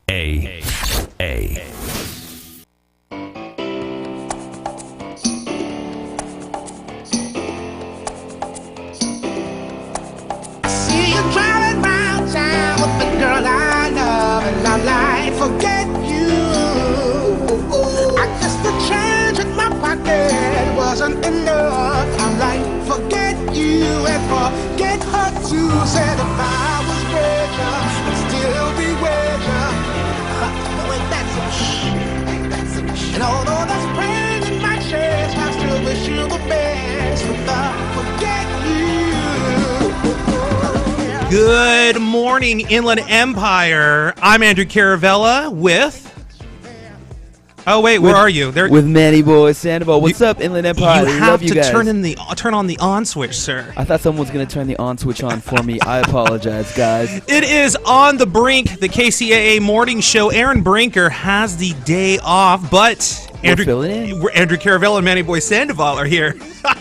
See you driving round town with the girl I love, and I'm like, forget you. I guess the change in my pocket wasn't enough. I'm like, forget you and forget her too. Said if I was richer, I'd still be richer. Wait, that's some shit. That's some shit. And although there's pain in my chest, I still wish you the best. Forget you. Good morning, Inland Empire. I'm Andrew Caravella with... Oh, wait, where are you? With Manny Boy Sandoval. What's up, Inland Empire? You have Love you to guys. turn on the on switch, sir. I thought someone was going to turn the on switch on for me. I apologize, guys. It is On the Brink, the KCAA morning show. Aaron Brinker has the day off, but Andrew Caravella and Manny Boy Sandoval are here.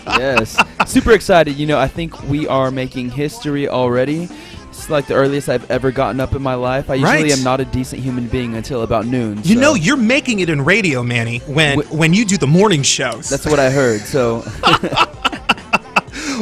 Yes. Super excited. You know, I think we are making history already. It's like the earliest I've ever gotten up in my life. I usually am not a decent human being until about noon. You know, you're making it in radio, Manny, when you do the morning shows. That's what I heard, so...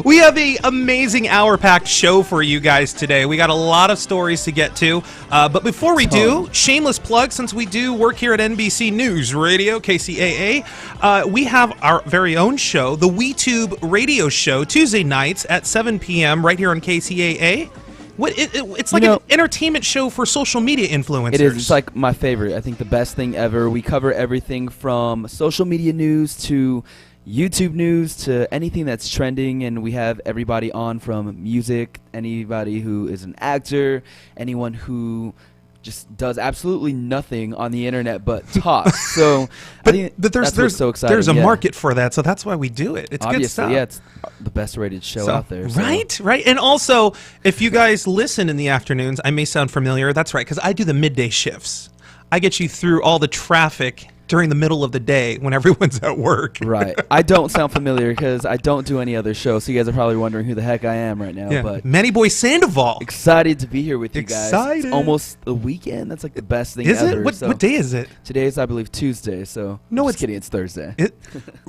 We have an amazing hour-packed show for you guys today. We got a lot of stories to get to. But before we do, shameless plug, since we do work here at NBC News Radio, KCAA, we have our very own show, the WeTube radio show, Tuesday nights at 7 p.m. right here on KCAA. It's like an entertainment show for social media influencers. It is. It's like my favorite. I think the best thing ever. We cover everything from social media news to YouTube news to anything that's trending, and we have everybody on from music, anybody who is an actor, anyone who just does absolutely nothing on the internet but talk. So, but there's so exciting. There's a market for that, so that's why we do it. It's obviously good stuff. Yeah, it's the best rated show out there. So. Right. And also, if you guys listen in the afternoons, I may sound familiar. That's right, because I do the midday shifts. I get you through all the traffic during the middle of the day when everyone's at work. Right. I don't sound familiar because I don't do any other show, so you guys are probably wondering who the heck I am right now. Yeah. But Manny Boy Sandoval. Excited to be here with you guys. Excited. It's almost the weekend. That's like the best thing is ever. Is it? What day is it? Today is, I believe, Tuesday, so no, just kidding. It's Thursday.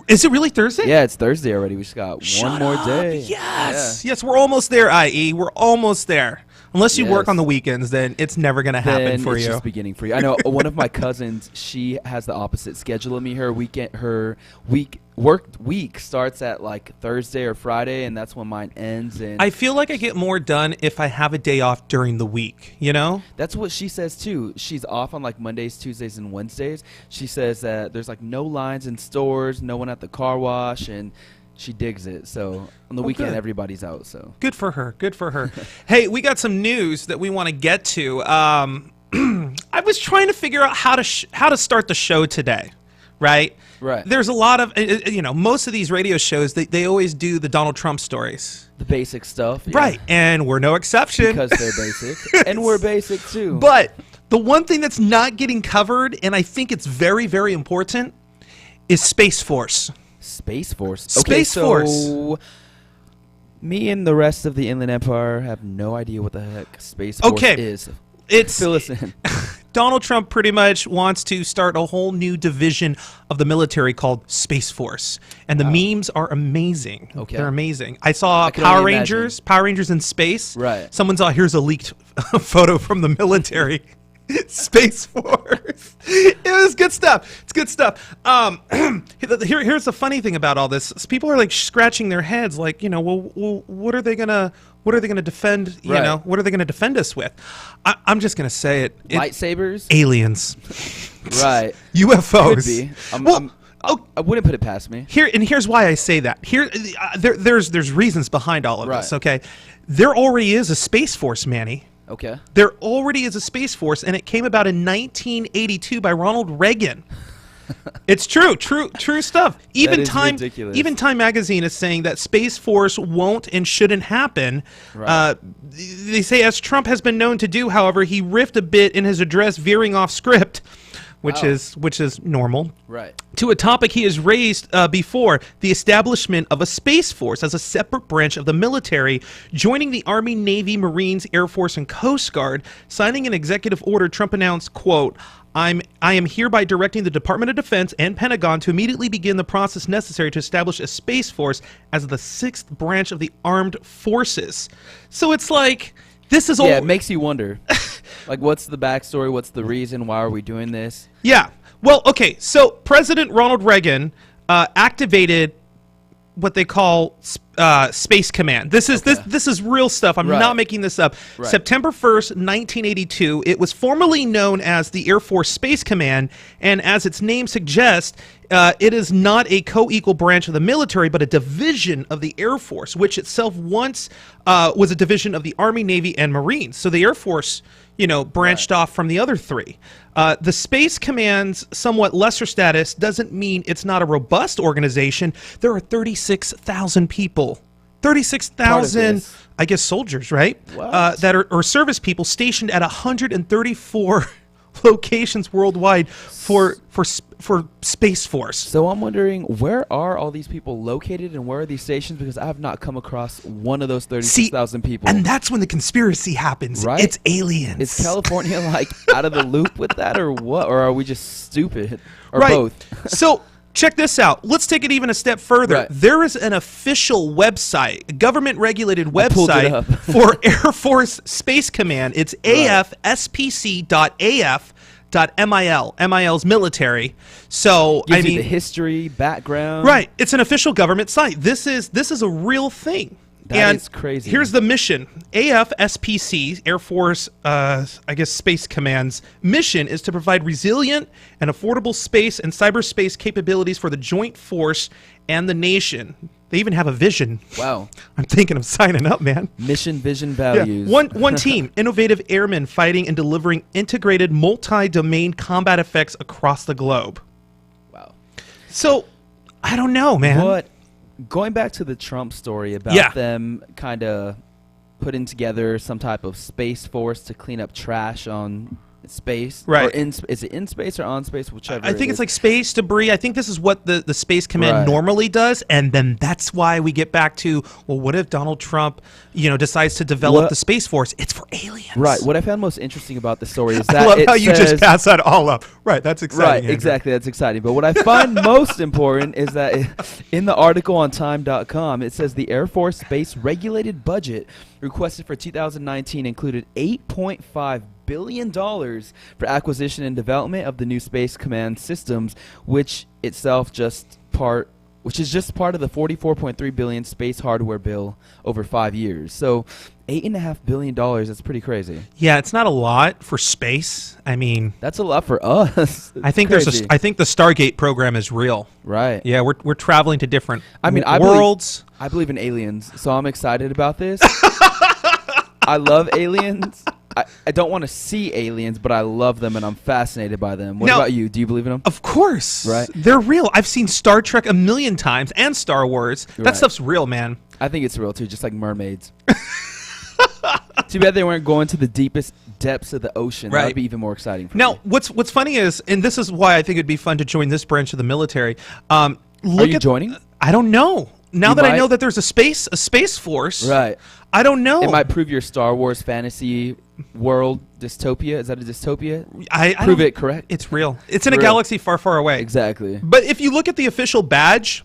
Is it really Thursday? Yeah, it's Thursday already. We just got one more day. Yes. Yeah. Yes, we're almost there, IE. We're almost there. Unless you work on the weekends, then it's never going to happen for you. It's just beginning for you. I know one of my cousins, she has the opposite schedule of me. Her work week starts at like Thursday or Friday, and that's when mine ends. And I feel like I get more done if I have a day off during the week, you know? That's what she says too. She's off on like Mondays, Tuesdays, and Wednesdays. She says that there's like no lines in stores, no one at the car wash, and she digs it. So on the weekend, everybody's out. So good for her. Good for her. Hey, we got some news that we want to get to. I was trying to figure out how to start the show today. Right. There's a lot of most of these radio shows they always do the Donald Trump stories, the basic stuff. Yeah. Right, and we're no exception because they're basic, and we're basic too. But the one thing that's not getting covered, and I think it's very, very important, is Space Force. Space Force. Space Force. Me and the rest of the Inland Empire have no idea what the heck Space Force is. Fill us in. Donald Trump pretty much wants to start a whole new division of the military called Space Force. And the memes are amazing. Okay. They're amazing. I saw Power Rangers in space. Right. Someone's here's a leaked photo from the military. Space Force. It was good stuff. It's good stuff. Here's the funny thing about all this. People are like scratching their heads, like, well, what are they gonna defend? You know, what are they gonna defend us with? I'm just gonna say it. Lightsabers. Aliens. Right. UFOs. Could be. I wouldn't put it past me. Here's why I say that. There's reasons behind all of this. Okay, there already is a Space Force, Manny. Okay. There already is a Space Force, and it came about in 1982 by Ronald Reagan. It's true stuff. Even Time Magazine is saying that Space Force won't and shouldn't happen. Right. They say, as Trump has been known to do, however, he riffed a bit in his address, veering off script. which Wow. is normal. Right. To a topic he has raised before, the establishment of a Space Force as a separate branch of the military, joining the Army, Navy, Marines, Air Force, and Coast Guard. Signing an executive order, Trump announced, quote, I am hereby directing the Department of Defense and Pentagon to immediately begin the process necessary to establish a Space Force as the sixth branch of the armed forces. So it's like, this is all... Yeah, it makes you wonder. Like, what's the backstory? What's the reason? Why are we doing this? Yeah. Well, okay, so President Ronald Reagan activated what they call Space Command. This is real stuff. I'm not making this up. Right. September 1st, 1982, it was formerly known as the Air Force Space Command, and as its name suggests, it is not a co-equal branch of the military, but a division of the Air Force, which itself once was a division of the Army, Navy, and Marines. So the Air Force, branched off from the other three. The Space Command's somewhat lesser status doesn't mean it's not a robust organization. There are 36,000 people. 36,000, I guess, soldiers, right? That are service people stationed at 134 locations worldwide for Space Force. So I'm wondering, where are all these people located and where are these stations? Because I have not come across one of those 36,000 people. And that's when the conspiracy happens. Right? It's aliens. Is California like out of the loop with that, or what? Or are we just stupid? Or right. both? So check this out. Let's take it even a step further. Right. There is an official website, a government-regulated pulled it website up. for Air Force Space Command. It's afspc.af.mil. MIL's military. So Gives I you mean, the history, background. right? It's an official government site. This is a real thing. That is crazy. Here's the mission. AFSPC, Air Force, Space Command's mission is to provide resilient and affordable space and cyberspace capabilities for the joint force and the nation. They even have a vision. Wow. I'm thinking of signing up, man. Mission, vision, values. Yeah. One team, innovative airmen fighting and delivering integrated multi-domain combat effects across the globe. Wow. So, I don't know, man. What? Going back to the Trump story about them kind of putting together some type of space force to clean up trash on space, right? Or is it in space or on space, whichever? I think it's like space debris. I think this is what the Space Command normally does, and then that's why we get back to, well, what if Donald Trump, decides to develop the Space Force? It's for aliens, right? What I found most interesting about the story is that I love how you just pass that all up. Right, that's exciting. Right, Andrew. exactly, that's exciting. But what I find most important is that in the article on Time.com, it says the Air Force Space regulated budget requested for 2019 included $8.5 billion for acquisition and development of the new Space Command systems, which is just part of the $44.3 billion space hardware bill over 5 years. So $8.5 billion, that's pretty crazy. Yeah, it's not a lot for space. I mean, that's a lot for us. I think the Stargate program is real. Right. Yeah, we're traveling to different worlds. I believe in aliens, so I'm excited about this. I love aliens. I don't want to see aliens, but I love them and I'm fascinated by them. What about you? Do you believe in them? Of course. Right. They're real. I've seen Star Trek a million times and Star Wars. That stuff's real, man. I think it's real too, just like mermaids. Too bad they weren't going to the deepest depths of the ocean. Right. That would be even more exciting for me. Now, what's funny is, and this is why I think it'd be fun to join this branch of the military. Are you joining? I don't know. Now that I know that there's a space force, right? I don't know. It might prove your Star Wars fantasy world dystopia. Is that a dystopia? Prove it correct. It's real. It's in a galaxy far, far away. Exactly. But if you look at the official badge,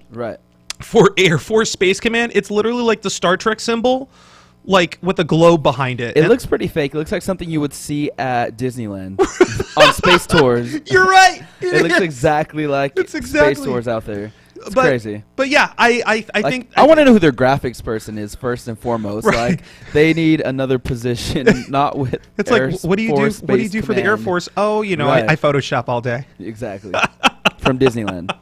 for Air Force Space Command, it's literally like the Star Trek symbol, like with a globe behind it. It looks pretty fake. It looks like something you would see at Disneyland on space tours. You're right. It looks exactly like space tours out there. It's crazy. But yeah, I think I want to know who their graphics person is first and foremost. Like, they need another position, not with. It's like, what do you do? What do you do for the Air Force? Oh, I Photoshop all day. Exactly. From Disneyland.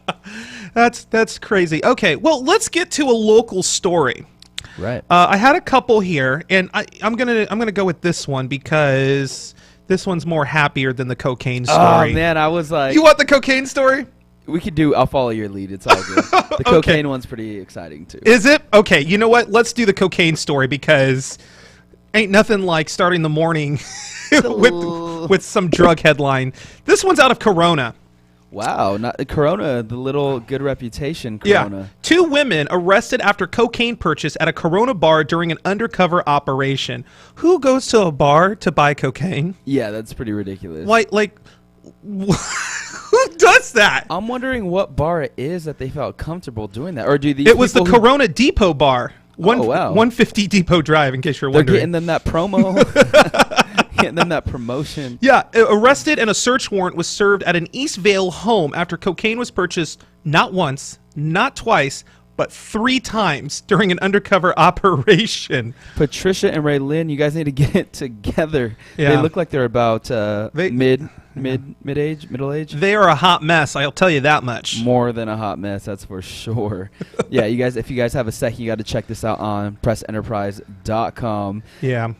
That's crazy. Okay, well, let's get to a local story. Right. I had a couple here, and I'm gonna go with this one because this one's more happier than the cocaine story. Oh man, I was like, you want the cocaine story? We could do. I'll follow your lead. It's all good. The cocaine one's pretty exciting too. Is it? Okay. You know what? Let's do the cocaine story because ain't nothing like starting the morning with some drug headline. This one's out of Corona. Wow, not Corona, the little good reputation Corona. Yeah. 2 women arrested after cocaine purchase at a Corona bar during an undercover operation. Who goes to a bar to buy cocaine? Yeah, that's pretty ridiculous. Who does that? I'm wondering what bar it is that they felt comfortable doing that. Or do these It was the Corona Depot bar. Wow. 150 Depot Drive, in case you're They're wondering. getting them that promo. Getting them that promotion. Yeah, arrested and a search warrant was served at an Eastvale home after cocaine was purchased not once, not twice, but 3 times during an undercover operation. Patricia and Raylyn, you guys need to get it together. Yeah. They look like they're about middle age. They are a hot mess, I'll tell you that much. More than a hot mess, that's for sure. Yeah, you guys, if you guys have a second, you got to check this out on pressenterprise.com. Yeah.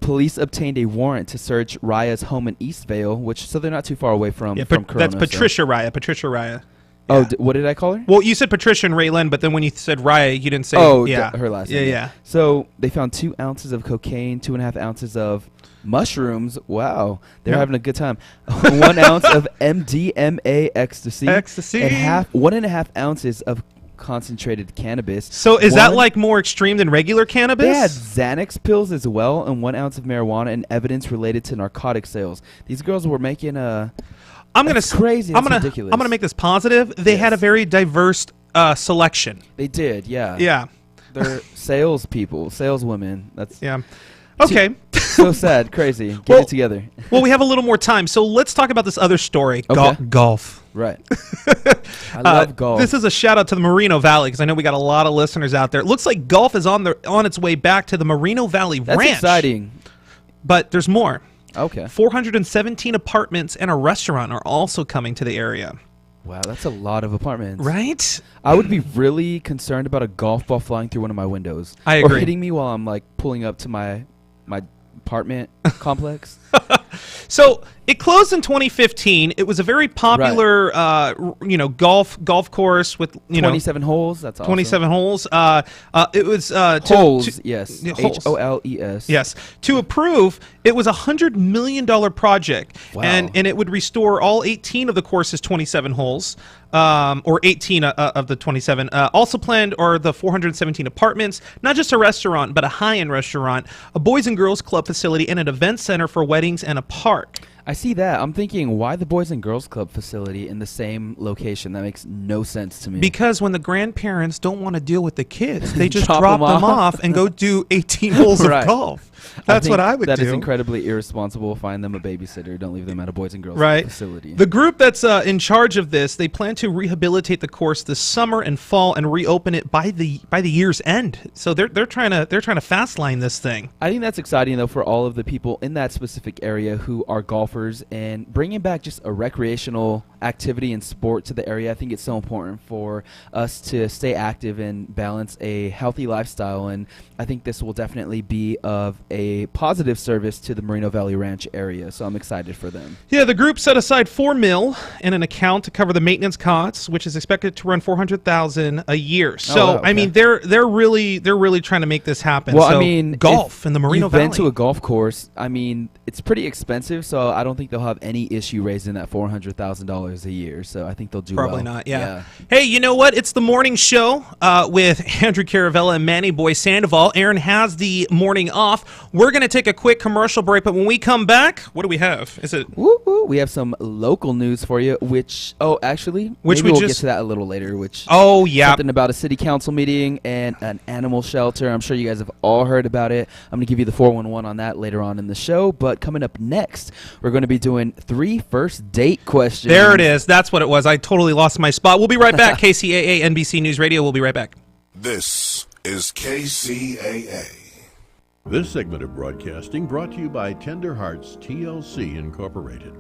Police obtained a warrant to search Raya's home in Eastvale, so they're not too far away from Corona. That's Patricia Raya. Patricia Raya. Oh, Yeah. What did I call her? Well, you said Patricia and Raylyn, but then when you said Raya, you didn't say. Her last name. Yeah. So they found 2 ounces of cocaine, 2.5 ounces of mushrooms. Wow, they're having a good time. 1 ounce of MDMA ecstasy, and 1.5 ounces of concentrated cannabis. So is that like more extreme than regular cannabis? They had Xanax pills as well, and 1 ounce of marijuana, and evidence related to narcotic sales. These girls were making crazy. It's ridiculous. I'm gonna make this positive. They had a very diverse selection. They did, yeah. Yeah. They're saleswomen. That's Okay. so sad, crazy. Get it together. Well, we have a little more time, so let's talk about this other story. Okay. Golf. Right. I love golf. This is a shout out to the Merino Valley because I know we got a lot of listeners out there. It looks like golf is on its way back to the Merino Valley That's Ranch. exciting. But there's more. Okay. 417 apartments and a restaurant are also coming to the area. Wow, that's a lot of apartments. Right? I would be really concerned about a golf ball flying through one of my windows. I agree. Or hitting me while I'm like pulling up to my apartment complex. So it closed in 2015. It was a very popular, golf course with 27 holes. That's awesome. 27 holes. It was holes. Yes. Holes. HOLES. Yes. To approve, it was a $100 million project, Wow. and it would restore all 18 of the course's 27 holes. Or 18 of the 27. Also planned are the 417 apartments, not just a restaurant, but a high-end restaurant, a boys and girls club facility, and an event center for weddings and a park. I see that. I'm thinking, why the Boys and Girls Club facility in the same location? That makes no sense to me. Because when the grandparents don't want to deal with the kids, they just Drop drop them them off. off and go do 18 holes Right. of golf. That's what I would do. That is incredibly irresponsible. Find them a babysitter. Don't leave them at a Boys and Girls Right. facility. The group that's in charge of this, they plan to rehabilitate the course this summer and fall and reopen it by the year's end. So they're trying to fast line this thing. I think that's exciting, though, for all of the people in that specific area who are golfers, and bringing back just a recreational activity and sport to the area. I think it's so important for us to stay active and balance a healthy lifestyle, and I think this will definitely be of a positive service to the Merino Valley Ranch area, so I'm excited for them. Yeah, the group set aside $4 million in an account to cover the maintenance costs, which is expected to run $400,000 a year. So wow, okay. I mean, they're really trying to make this happen. Well, so, I mean, golf in the Merino you've Valley. been to a golf course. I mean, it's pretty expensive, so I don't think they'll have any issue raising that $400,000 a year. So I think they'll do Probably well. not, yeah. Hey, you know what? It's the morning show with Andrew Caravella and Manny Boy Sandoval. Aaron has the morning off. We're going to take a quick commercial break, but when we come back, what do we have? Is it? Woo woo. We have some local news for you, which we'll get to that a little later, something about a city council meeting and an animal shelter. I'm sure you guys have all heard about it. I'm going to give you the 411 on that later on in the show, but coming up next, we're going to be doing 3 first date questions. There it is. That's what it was. I totally lost my spot. We'll be right back. KCAA, NBC News Radio. We'll be right back. This is KCAA. This segment of broadcasting brought to you by Tender Hearts TLC Incorporated.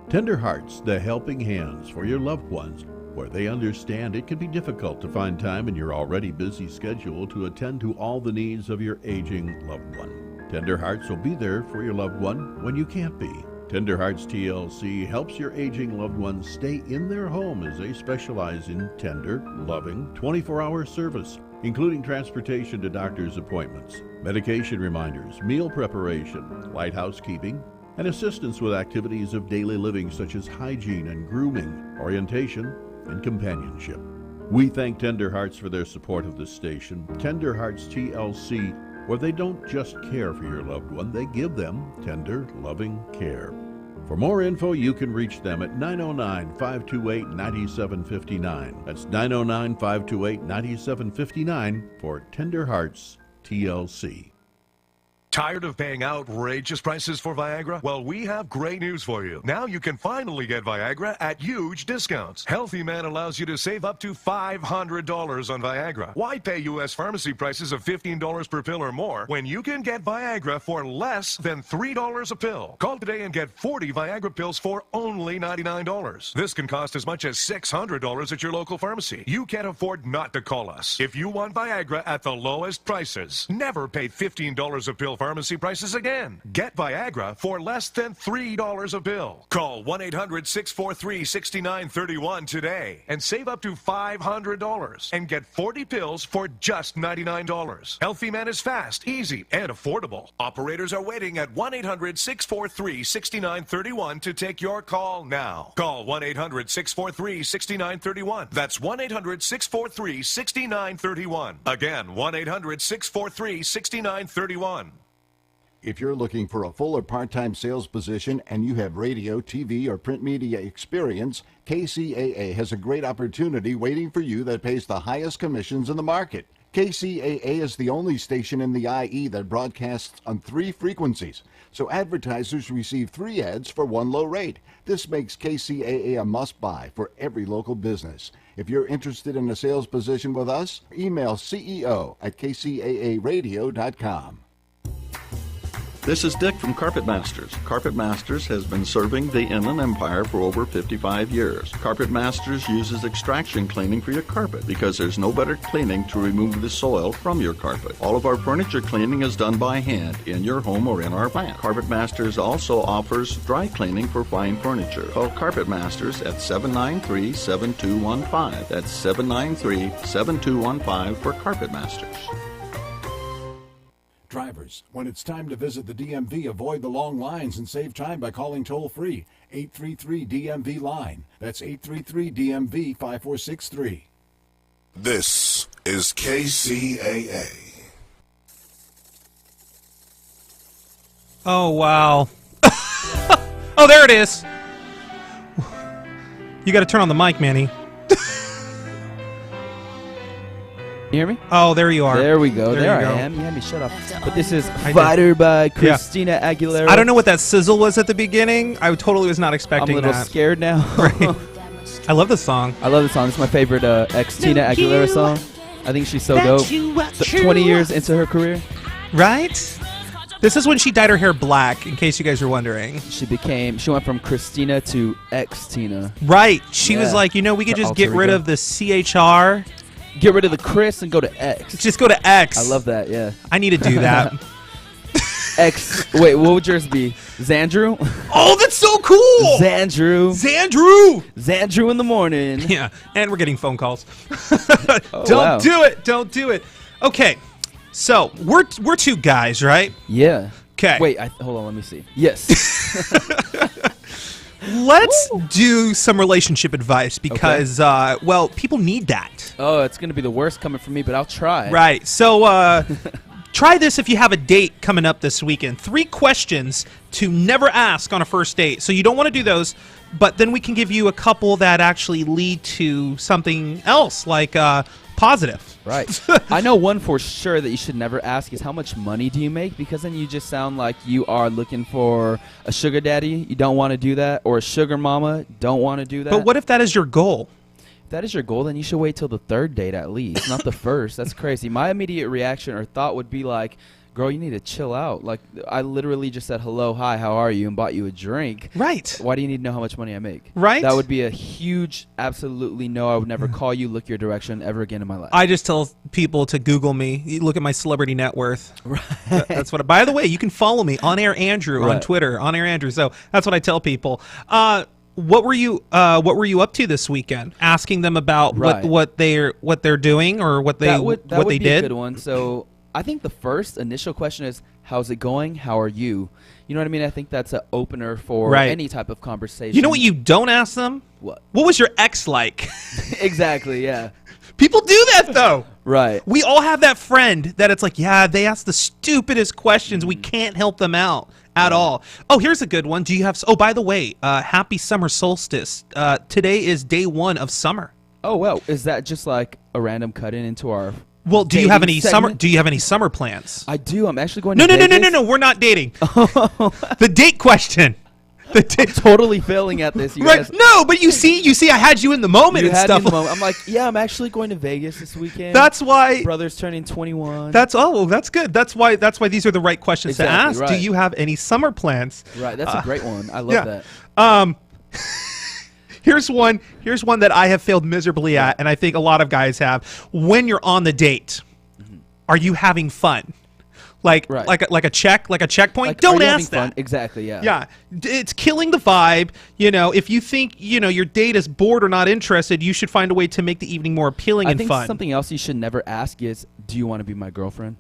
Tender Hearts, the helping hands for your loved ones, where they understand it can be difficult to find time in your already busy schedule to attend to all the needs of your aging loved one. Tender Hearts will be there for your loved one when you can't be. Tender Hearts TLC helps your aging loved ones stay in their home as they specialize in tender, loving, 24-hour service, including transportation to doctor's appointments, medication reminders, meal preparation, light housekeeping, and assistance with activities of daily living such as hygiene and grooming, orientation, and companionship. We thank Tender Hearts for their support of this station. Tender Hearts TLC, where they don't just care for your loved one, they give them tender, loving care. For more info, you can reach them at 909-528-9759. That's 909-528-9759 for Tender Hearts TLC. Tired of paying outrageous prices for Viagra? Well, we have great news for you. Now you can finally get Viagra at huge discounts. Healthy Man allows you to save up to $500 on Viagra. Why pay U.S. pharmacy prices of $15 per pill or more when you can get Viagra for less than $3 a pill? Call today and get 40 Viagra pills for only $99. This can cost as much as $600 at your local pharmacy. You can't afford not to call us. If you want Viagra at the lowest prices, never pay $15 a pill pharmacy prices again. Get Viagra for less than $3 a pill. Call 1-800-643-6931 today and save up to $500 and get 40 pills for just $99. Healthy Man is fast, easy, and affordable. Operators are waiting at 1-800-643-6931 to take your call now. Call 1-800-643-6931. That's 1-800-643-6931. Again, 1-800-643-6931. If you're looking for a full or part-time sales position and you have radio, TV, or print media experience, KCAA has a great opportunity waiting for you that pays the highest commissions in the market. KCAA is the only station in the IE that broadcasts on 3 frequencies, so advertisers receive 3 ads for 1 low rate. This makes KCAA a must-buy for every local business. If you're interested in a sales position with us, email CEO@kcaaradio.com. This is Dick from Carpet Masters. Carpet Masters has been serving the Inland Empire for over 55 years. Carpet Masters uses extraction cleaning for your carpet because there's no better cleaning to remove the soil from your carpet. All of our furniture cleaning is done by hand in your home or in our plant. Carpet Masters also offers dry cleaning for fine furniture. Call Carpet Masters at 793-7215. That's 793-7215 for Carpet Masters. Drivers, when it's time to visit the DMV, avoid the long lines and save time by calling toll-free 833-DMV-LINE. That's 833-DMV-5463. This is KCAA. Oh, wow. Oh, there it is. You got to turn on the mic, Manny. You hear me? Oh, there you are. There we go. There I you go. am. You had me shut up. But this is Fighter by Christina Aguilera. I don't know what that sizzle was at the beginning. I totally was not expecting that. I'm a little scared now. Right. I love this song. I love this song. It's my favorite ex-Tina Aguilera song. I think she's so dope. 20 years into her career. Right? This is when she dyed her hair black, in case you guys are wondering. She went from Christina to ex-Tina. Right. She was like, we could just get rid of the CHR. Get rid of the Chris and go to X. Just go to X. I love that, yeah. I need to do that. X. Wait, what would yours be? Xandru? Oh, that's so cool! Xandru. Xandru in the morning. Yeah, and we're getting phone calls. Oh, Don't do it. Don't do it. Okay, so we're 2 guys, right? Yeah. Okay. Wait, hold on, let me see. Yes. Let's do some relationship advice because, people need that. Oh, it's going to be the worst coming from me, but I'll try. Right. So try this if you have a date coming up this weekend. 3 questions to never ask on a first date. So you don't want to do those, but then we can give you a couple that actually lead to something else, like positive. Right. I know one for sure that you should never ask is how much money do you make? Because then you just sound like you are looking for a sugar daddy. You don't want to do that. Or a sugar mama. Don't want to do that. But what if that is your goal? If that is your goal, then you should wait till the 3rd date at least, not the 1st. That's crazy. My immediate reaction or thought would be like, girl, you need to chill out. Like, I literally just said, hello, hi, how are you, and bought you a drink. Right. Why do you need to know how much money I make? Right. That would be a huge, absolutely no, I would never call you, look your direction ever again in my life. I just tell people to Google me. You look at my celebrity net worth. Right. That's what. By the way, you can follow me, On Air Andrew, on Twitter, On Air Andrew. So that's what I tell people. What were you up to this weekend? Asking them about what they're doing or what they that would be did. A good one. So I think the first initial question is, how's it going? How are you? You know what I mean? I think that's an opener for Right. any type of conversation. You know what you don't ask them? What? What was your ex like? Exactly, yeah. People do that, though. Right. We all have that friend that it's like, yeah, they ask the stupidest questions. We can't help them out at all. Oh, here's a good one. Do you have... Oh, by the way, happy summer solstice. Today is day 1 of summer. Oh, well, is that just like a random cut-in into our... Well, do you have any dating segment? summer? Do you have any summer plans? I do. I'm actually going No, to no, no, no, Vegas. no, no. We're not dating. The date question. The date. Totally failing at this, you Right? guys. No, but you see, I had you in the moment You and had me stuff. in the moment. I'm like, yeah, I'm actually going to Vegas this weekend. That's why. Brother's turning 21. That's that's good. That's why these are the right questions to Exactly, ask. right. Do you have any summer plans? Right. That's a great one. I love that. Here's one that I have failed miserably at, and I think a lot of guys have. When you're on the date, are you having fun? Like Right. like a checkpoint? Like, are Don't you having ask that. fun? Exactly, yeah. Yeah, it's killing the vibe. You know, if you think your date is bored or not interested, you should find a way to make the evening more appealing I and think fun. something else you should never ask is, do you want to be my girlfriend?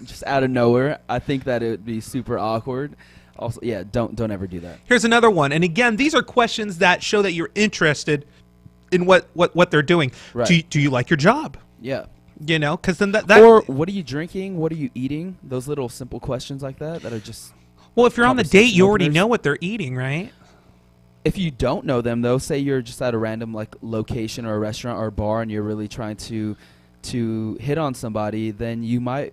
Just out of nowhere. I think that it would be super awkward. Also, yeah, don't ever do that. Here's another one, and again, these are questions that show that you're interested in what they're doing. Right. Do you like your job? Yeah. You know, because then that Or what are you drinking? What are you eating? Those little simple questions like that are just... well, if you're on the date, conversation you already openers. know what they're eating, right? If you don't know them, though, say you're just at a random like location or a restaurant or a bar and you're really trying to hit on somebody, then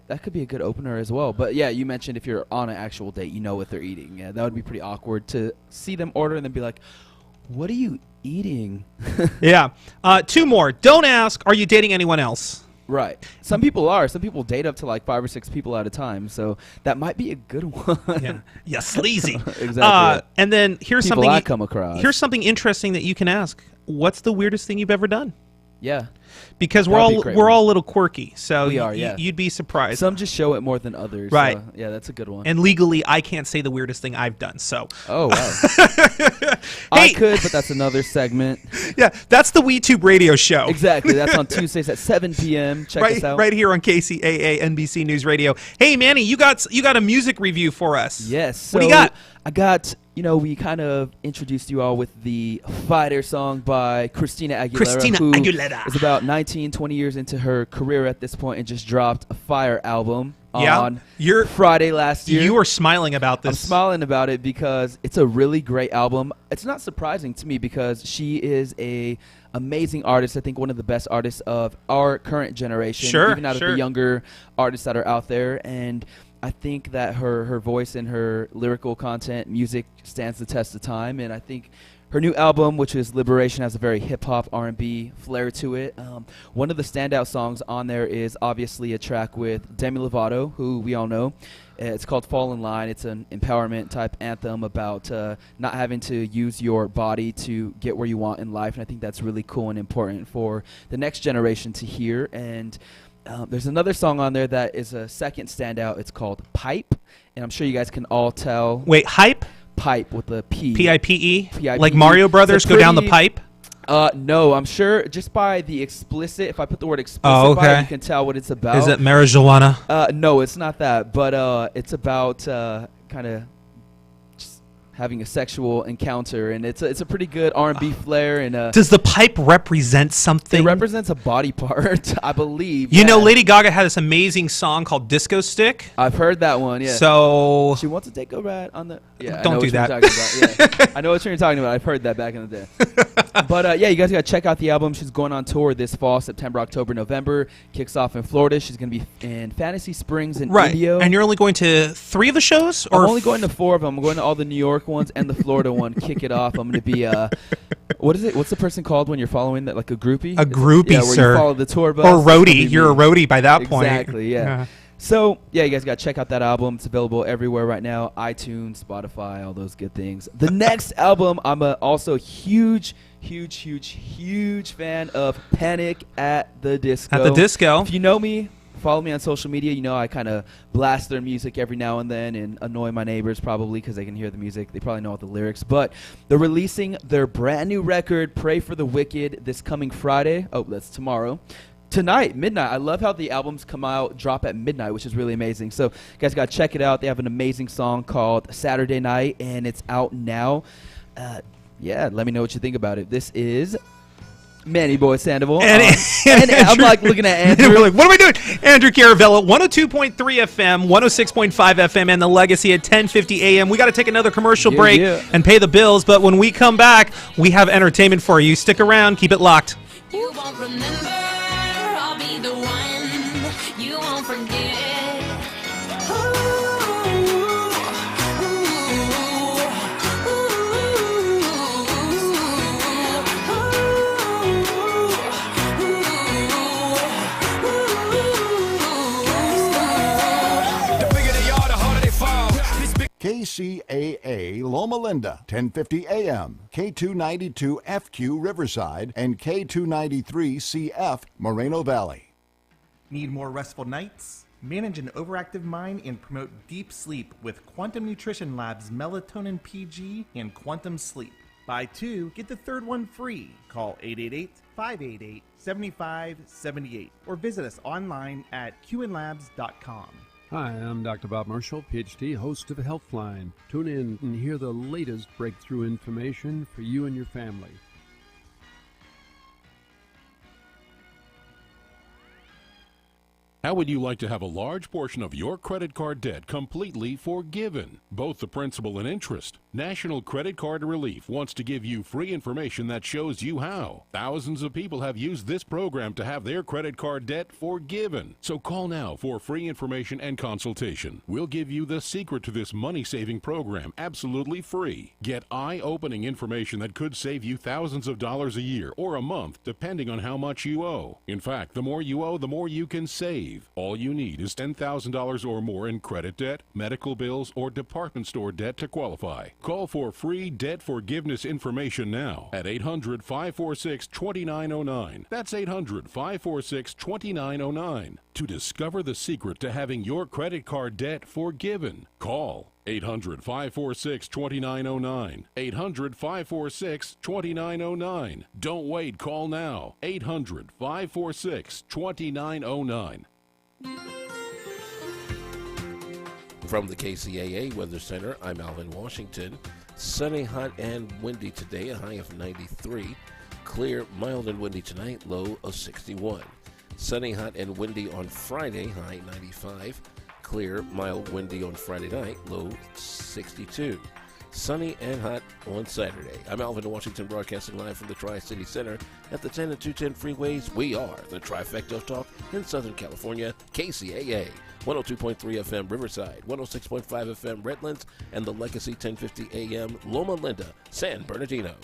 that could be a good opener as well. But yeah, you mentioned if you're on an actual date, you know what they're eating. Yeah, that would be pretty awkward to see them order and then be like, what are you eating? Yeah. 2 more. Don't ask, are you dating anyone else? Right. Some people are. Some people date up to like 5 or 6 people at a time. So that might be a good one. Yeah. Yeah, sleazy. Exactly. And then here's People something I come across. Here's something interesting that you can ask. What's the weirdest thing you've ever done? Yeah. Because That'd be a great we're one. all a little quirky, so We are, yeah. you'd be surprised. Some just show it more than others. Right. So, yeah, that's a good one. And legally, I can't say the weirdest thing I've done. So Oh, wow. I Hey! could, but that's another segment. yeah, that's the WeTube radio show. Exactly. That's on Tuesdays at 7 p.m. Check us out. Right here on KCAA NBC News Radio. Hey, Manny, you got a music review for us. Yes. What do you so got? I got, we kind of introduced you all with the Fighter song by Christina Aguilera. who Aguilera. is about 19, 20 years into her career at this point and just dropped a fire album Yeah? on You're- Friday last year. You were smiling about I'm this. smiling about it because it's a really great album. It's not surprising to me because she is a amazing artist. I think one of the best artists of our current generation, Sure, even out of sure. the younger artists that are out there. And I think that her voice and her lyrical content, music stands the test of time. And I think her new album, which is Liberation, has a very hip-hop, R&B flair to it. One of the standout songs on there is obviously a track with Demi Lovato, who we all know. It's called Fall in Line. It's an empowerment-type anthem about not having to use your body to get where you want in life. And I think that's really cool and important for the next generation to hear. And there's another song on there that is a second standout. It's called Pipe. And I'm sure you guys can all tell. Wait, hype? Pipe with a P. P-I-P-E? P-I-P-E. Like Mario Brothers, It's a go down the pretty- pipe? No, I'm sure just by the explicit, if I put the word explicit Oh, by it, okay. you can tell what it's about. Is it marijuana? No, it's not that, but it's about kind of just having a sexual encounter, and it's a pretty good R&B flair, and Does the pipe represent something? it represents a body part, I believe. You know, yeah. Lady Gaga had this amazing song called Disco Stick. I've heard that one. Yeah. So She wants to take a ride on the. Yeah, Don't I know do what you're that. talking about. Yeah. I know what you're talking about. I've heard that back in the day. But yeah, you guys got to check out the album. She's going on tour this fall, September, October, November. Kicks off in Florida. She's going to be in Fantasy Springs in right, Indio. and you're only going to 3 of the shows, I'm or only going to 4 of them. I'm going to all the New York ones and the Florida one. Kick it off. I'm going to be what is it? What's the person called when you're following that? Like a groupie? A groupie, yeah, where sir. you follow the tour bus. or That's gonna roadie. be You're a me. roadie by that point. Exactly. Yeah. So, yeah, you guys got to check out that album. It's available everywhere right now. iTunes, Spotify, all those good things. The next album, I'm also huge fan of Panic at the Disco. At the Disco. If you know me, follow me on social media. You know I kind of blast their music every now and then and annoy my neighbors probably because they can hear the music. They probably know all the lyrics. But they're releasing their brand new record, Pray for the Wicked, this coming Friday. Oh, that's tomorrow. tonight, midnight. I love how the albums drop at midnight, which is really amazing. So, you guys got to check it out. They have an amazing song called Saturday Night, and it's out now. Yeah, let me know what you think about it. This is Manny Boy Sandoval. And I'm like looking at Andrew. We're like, what am I doing? Andrew Caravella, 102.3 FM, 106.5 FM, and the Legacy at 10:50 a.m. We got to take another commercial break and pay the bills, but when we come back, we have entertainment for you. Stick around. Keep it locked. You won't remember, I'll be the one you won't forget. KCAA Loma Linda, 1050 AM, K292 FQ Riverside, and K293 CF Moreno Valley. Need more restful nights? Manage an overactive mind and promote deep sleep with Quantum Nutrition Lab's Melatonin PG and Quantum Sleep. Buy two, get the third one free. Call 888-588-7578 or visit us online at qnlabs.com. Hi, I'm Dr. Bob Marshall, PhD, host of Healthline. Tune in and hear the latest breakthrough information for you and your family. How would you like to have a large portion of your credit card debt completely forgiven, both the principal and interest? National Credit Card Relief wants to give you free information that shows you how. Thousands of people have used this program to have their credit card debt forgiven. So call now for free information and consultation. We'll give you the secret to this money-saving program absolutely free. Get eye-opening information that could save you thousands of dollars a year or a month, depending on how much you owe. In fact, the more you owe, the more you can save. All you need is $10,000 or more in credit debt, medical bills, or department store debt to qualify. Call for free debt forgiveness information now at 800-546-2909. That's 800-546-2909 to discover the secret to having your credit card debt forgiven. Call 800-546-2909. 800-546-2909. Don't wait. Call now. 800-546-2909. From the KCAA Weather Center, I'm Alvin Washington. Sunny, hot, and windy today, a high of 93. Clear, mild, and windy tonight, low of 61. Sunny, hot, and windy on Friday, high 95. Clear, mild, windy on Friday night, low 62. Sunny and hot on Saturday. I'm Alvin Washington, broadcasting live from the Tri-City Center at the 10 and 210 freeways. We are the trifecta of talk in Southern California, KCAA, 102.3 FM Riverside, 106.5 FM Redlands, and the Legacy 1050 AM Loma Linda, San Bernardino.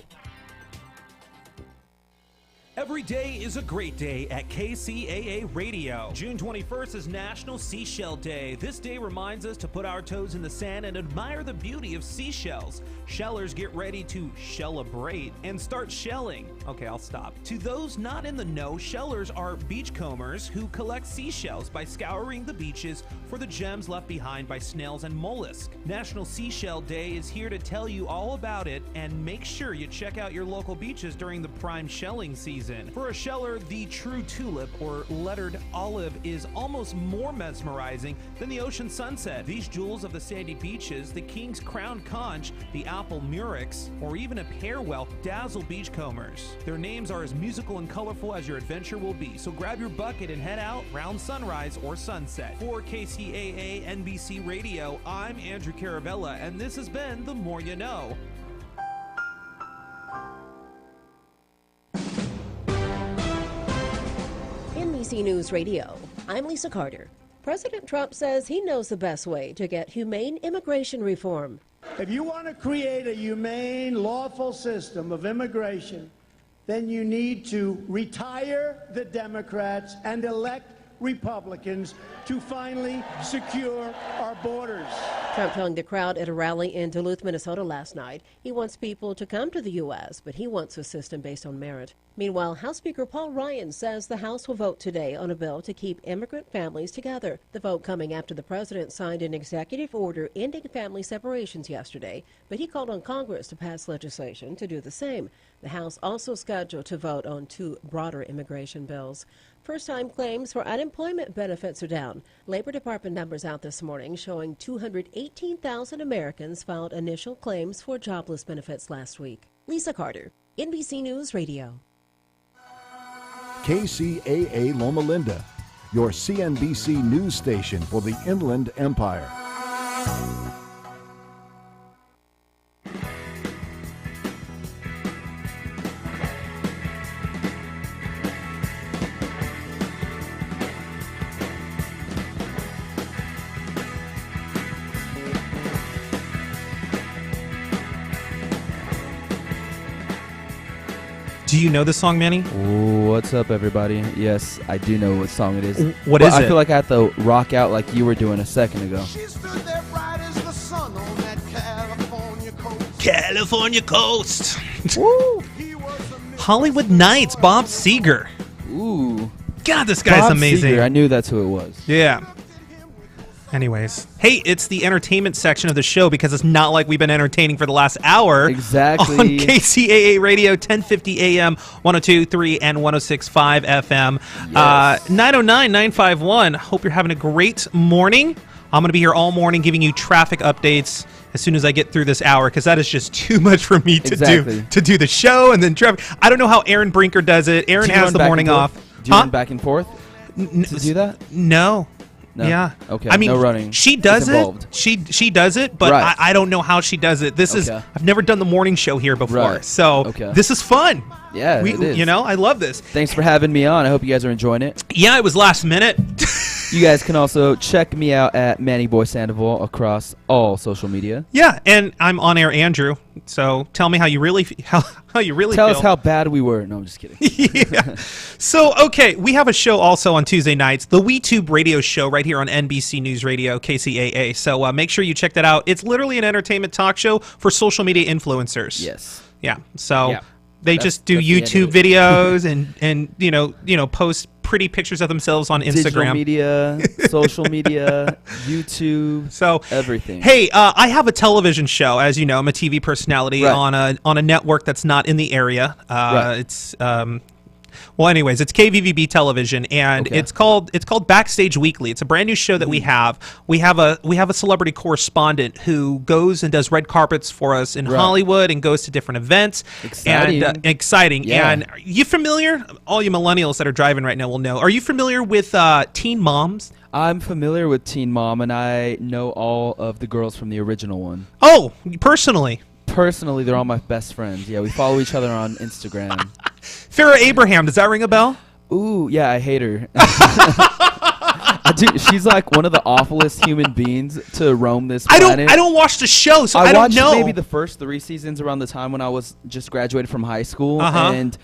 Every day is a great day at KCAA Radio. June 21st is National Seashell Day. This day reminds us to put our toes in the sand and admire the beauty of seashells. Shellers get ready to celebrate and start shelling. Okay, I'll stop. To those not in the know, shellers are beachcombers who collect seashells by scouring the beaches for the gems left behind by snails and mollusks. National Seashell Day is here to tell you all about it, and make sure you check out your local beaches during the prime shelling season. For a sheller, the true tulip or lettered olive is almost more mesmerizing than the ocean sunset. These jewels of the sandy beaches, the king's crown conch, the apple murex, or even a pearwell dazzle beachcombers. Their names are as musical and colorful as your adventure will be, so grab your bucket and head out round sunrise or sunset. For KCAA NBC Radio, I'm Andrew Caravella, and this has been The More You Know. NBC News Radio, I'm Lisa Carter. President Trump says he knows the best way to get humane immigration reform. If you want to create a humane, lawful system of immigration, then you need to retire the Democrats and elect Republicans to finally secure our borders. Trump telling the crowd at a rally in Duluth, Minnesota last night he wants people to come to the U.S., but he wants a system based on merit. Meanwhile, House Speaker Paul Ryan says the House will vote today on a bill to keep immigrant families together. The vote coming after the president signed an executive order ending family separations yesterday, but he called on Congress to pass legislation to do the same. The House also scheduled to vote on two broader immigration bills. First-time claims for unemployment benefits are down. Labor Department numbers out this morning showing 218,000 Americans filed initial claims for jobless benefits last week. Lisa Carter, NBC News Radio. KCAA Loma Linda, your CNBC news station for the Inland Empire. Do you know this song, Manny? What's up, everybody? Yes, I do know what song it is. What is it? I feel like I have to rock out like you were doing a second ago. California coast. Woo! Hollywood Nights, Bob Seger. Ooh. God, this guy's Bob amazing. Seger, I knew that's who it was. Yeah. Anyways, hey, it's the entertainment section of the show because it's not like we've been entertaining for the last hour. Exactly. On KCAA Radio, 1050 AM, 102.3 and 106.5 FM. Yes. 909-951. Hope you're having a great morning. I'm going to be here all morning giving you traffic updates as soon as I get through this hour because that is just too much for me to do the show and then traffic. I don't know how Aaron Brinker does it. Aaron has the morning off. Do you run back and forth to do that? No. No. Yeah. Okay. I mean, no running. She does it. She does it, but Right. I don't know how she does it. This is I've never done the morning show here before, Right. so this is fun. Yeah, it is. You know, I love this. Thanks for having me on. I hope you guys are enjoying it. Yeah, it was last minute. You guys can also check me out at Manny Boy Sandoval across all social media. Yeah, and I'm on air, Andrew. So tell me how you really how you really Tell feel. us how bad we were. No, I'm just kidding. Yeah. So, okay, we have a show also on Tuesday nights, the WeTube radio show right here on NBC News Radio, KCAA. So make sure you check that out. It's literally an entertainment talk show for social media influencers. Yes. Yeah. So Yeah. they That's just do the end YouTube of it. videos and you know post pretty pictures of themselves on Instagram. Digital media, social media, YouTube, so everything. Hey, I have a television show, as you know. I'm a TV personality on a network that's not in the area. It's well, anyways, it's KVVB television, and it's called Backstage Weekly. It's a brand new show that we have. We have a celebrity correspondent who goes and does red carpets for us in Hollywood and goes to different events. Exciting. And exciting. Yeah. And are you familiar? All you millennials that are driving right now will know. Are you familiar with Teen Moms? I'm familiar with Teen Mom, and I know all of the girls from the original one. Oh, personally? Personally, they're all my best friends. Yeah, we follow each other on Instagram. Farrah Abraham, does that ring a bell? Ooh, yeah, I hate her. She's like one of the awfulest human beings to roam this planet. I don't watch the show, so I don't watched know. Maybe the first 3 seasons around the time when I was just graduated from high school, and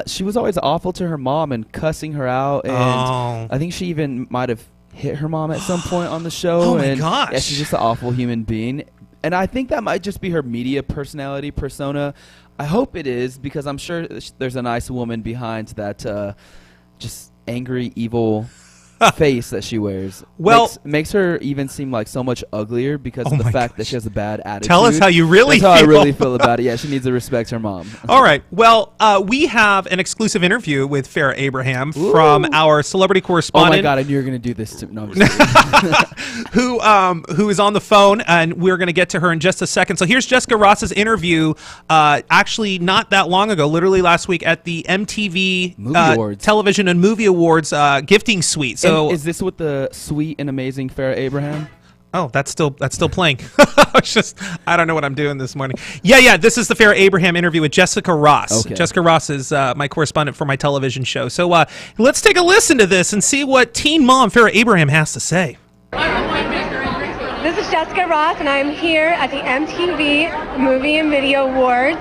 she was always awful to her mom and cussing her out, and I think she even might have hit her mom at some point on the show. Oh my and gosh. Yeah, she's just an awful human being. And I think that might just be her media personality persona. I hope it is, because I'm sure there's a nice woman behind that just angry, evil face that she wears. Well, makes her even seem like so much uglier because of the fact that she has a bad attitude. Tell us how you really That's how feel. I really feel about it. Yeah, she needs to respect her mom. All right. Well, we have an exclusive interview with Farrah Abraham from our celebrity correspondent. Oh my God, I knew you were going to do this to me. No, I'm just who is on the phone, and we're going to get to her in just a second. So here's Jessica Ross's interview, actually not that long ago, literally last week at the MTV Movie Awards. Television and Movie Awards gifting suite. So and is this with the sweet and amazing Farrah Abraham? Oh, that's still playing. I don't know what I'm doing this morning. Yeah. This is the Farrah Abraham interview with Jessica Ross. Okay. Jessica Ross is my correspondent for my television show. So let's take a listen to this and see what teen mom Farrah Abraham has to say. This is Jessica Ross, and I'm here at the MTV Movie and Video Awards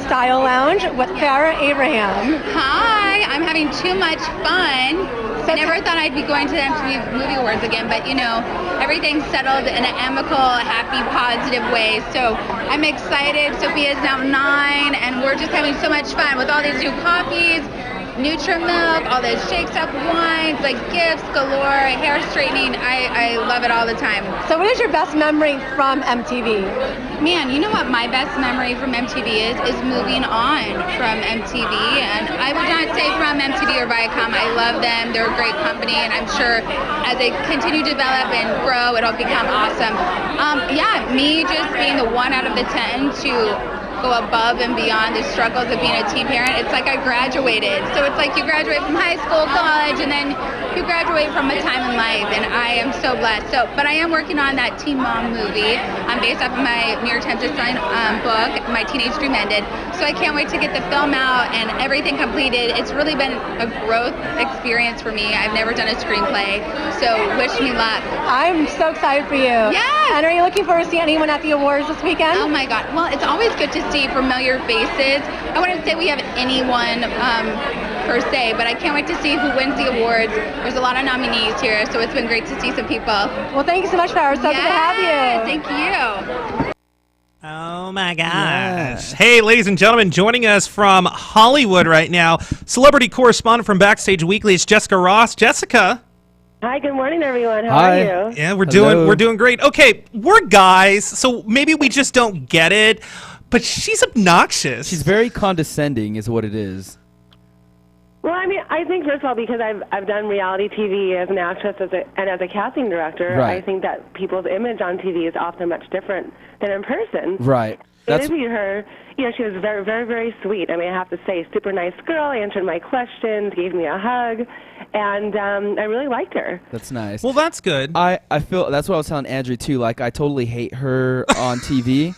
Style Lounge with Farrah Abraham. Hi, I'm having too much fun. I never thought I'd be going to the MTV Movie Awards again, but you know, everything's settled in an amicable, happy, positive way. So I'm excited. Sophia's now 9, and we're just having so much fun with all these new copies. Nutrimilk, all the shakes up wines, like gifts galore, hair straightening. I love it all the time. So what is your best memory from MTV? Man, you know what my best memory from MTV is moving on from MTV. And I would not say from MTV or Viacom. I love them. They're a great company. And I'm sure as they continue to develop and grow, it'll become awesome. Yeah, me just being the 1 out of the 10 to go above and beyond the struggles of being a teen parent. It's like I graduated. So it's like you graduate from high school, college, and then you graduate from a time in life, and I am so blessed. But I am working on that Teen Mom movie. I'm based off of my New York Times bestselling book, My Teenage Dream Ended. So I can't wait to get the film out and everything completed. It's really been a growth experience for me. I've never done a screenplay, so wish me luck. I'm so excited for you. Yeah. And are you looking forward to seeing anyone at the awards this weekend? Oh my God. Well, it's always good to see familiar faces. I wouldn't say we have anyone per se, but I can't wait to see who wins the awards. There's a lot of nominees here, so it's been great to see some people. Well, thank you so much, Farrah. So good to have you. Thank you. Oh my gosh. Hey, ladies and gentlemen, joining us from Hollywood right now, celebrity correspondent from Backstage Weekly, it's Jessica Ross. Jessica. Hi, good morning, everyone. How are you? Yeah, we're doing great. Okay, we're guys, so maybe we just don't get it, but she's obnoxious. She's very condescending is what it is. Well, I mean, I think, first of all, because I've done reality TV as an actress and as a casting director, Right. I think that people's image on TV is often much different than in person. Right. I interviewed her. You know, she was very, very, very sweet. I mean, I have to say, super nice girl, answered my questions, gave me a hug, and I really liked her. That's nice. Well, that's good. I feel that's what I was telling Andrew too. Like, I totally hate her on TV.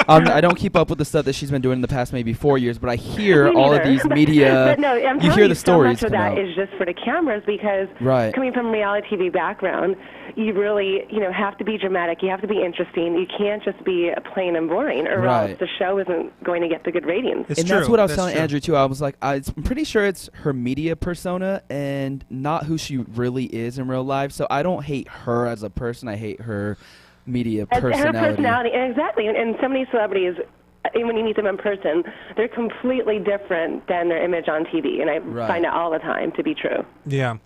I don't keep up with the stuff that she's been doing in the past maybe 4 years, but I hear Me all of neither. these media. But no, I'm you telling hear the so stories much of come that out. is just for the cameras because Right. coming from a reality TV background, you really, have to be dramatic. You have to be interesting. You can't just be plain and boring, or Right. else the show isn't going to get the good ratings. And that's what I was telling Andrew too. I was like, I'm pretty sure it's her media persona and not who she really is in real life. So I don't hate her as a person. I hate her media personality. Her personality, exactly. And so many celebrities, when you meet them in person, they're completely different than their image on TV, and I Right. find it all the time to be true. Yeah.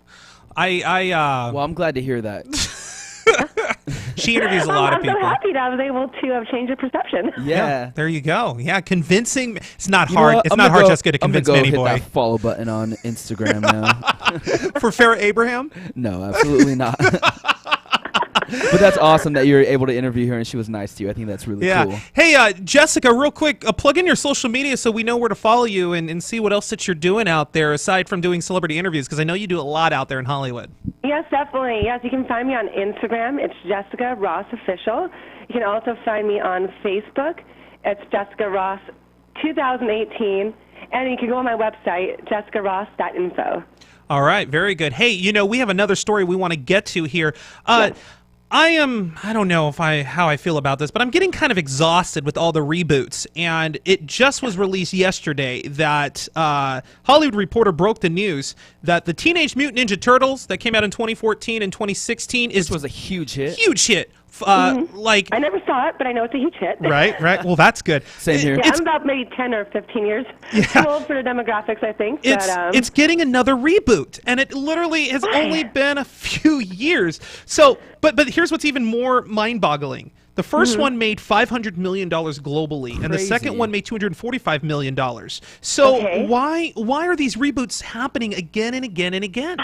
Well, I'm glad to hear that. She interviews a lot of I'm people. so happy that I was able to have changed your perception. Yeah. There you go. Yeah, convincing. It's not You know hard. what? It's I'm not gonna hard, go- Jessica, to I'm gonna convince go Manny hit Boy. that follow button on Instagram now. For Farrah Abraham? No, absolutely not. But that's awesome that you're able to interview her and she was nice to you. I think that's really Yeah. cool. Hey, Jessica, real quick, plug in your social media so we know where to follow you and see what else that you're doing out there aside from doing celebrity interviews, because I know you do a lot out there in Hollywood. Yes, definitely. Yes, you can find me on Instagram. It's Jessica Ross Official. You can also find me on Facebook. It's Jessica Ross 2018. And you can go on my website, jessicaross.info. All right, very good. Hey, we have another story we want to get to here. I don't know how I feel about this, but I'm getting kind of exhausted with all the reboots. And it just was released yesterday that Hollywood Reporter broke the news that the Teenage Mutant Ninja Turtles that came out in 2014 and 2016 was a huge hit. Huge hit. Like I never saw it, but I know it's a huge hit. Right. Well, that's good. Same here. Yeah, I'm about maybe 10 or 15 years too old for the demographics, I think. It's getting another reboot, and it literally has only been a few years. So, but here's what's even more mind-boggling. The first one made $500 million globally, and the second Crazy. one made $245 million. So Okay. why are these reboots happening again and again and again?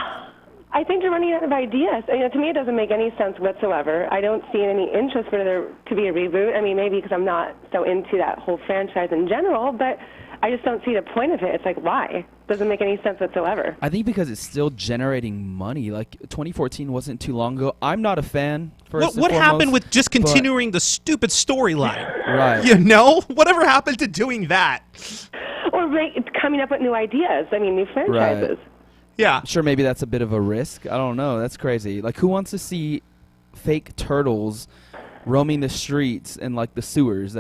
I think they're running out of ideas. To me, it doesn't make any sense whatsoever. I don't see any interest for there to be a reboot. I mean, maybe because I'm not so into that whole franchise in general, but I just don't see the point of it. It's like, why? It doesn't make any sense whatsoever. I think because it's still generating money. Like 2014 wasn't too long ago. I'm not a fan. What happened with just continuing the stupid storyline? Right. Whatever happened to doing that? Or coming up with new ideas. I mean, new franchises. Right. Yeah. Sure, maybe that's a bit of a risk. I don't know. That's crazy. Like, who wants to see fake turtles roaming the streets and, like, the sewers?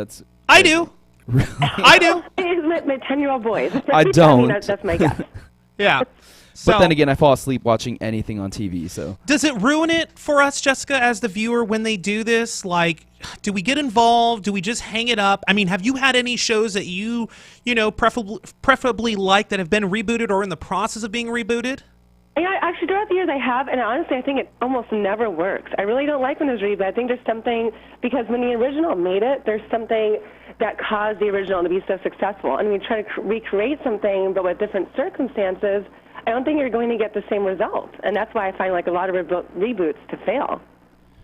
I do. I do. My 10-year-old boys. I don't. That's my guess. Yeah. But then again, I fall asleep watching anything on TV. So does it ruin it for us, Jessica, as the viewer when they do this? Like, do we get involved? Do we just hang it up? I mean, have you had any shows that you know, preferably like that have been rebooted or in the process of being rebooted? Yeah, actually, throughout the years I have, and honestly, I think it almost never works. I really don't like when there's reboot. I think there's something, because when the original made it, there's something that caused the original to be so successful. And when you try to recreate something, but with different circumstances, I don't think you're going to get the same result. And that's why I find like a lot of reboots to fail.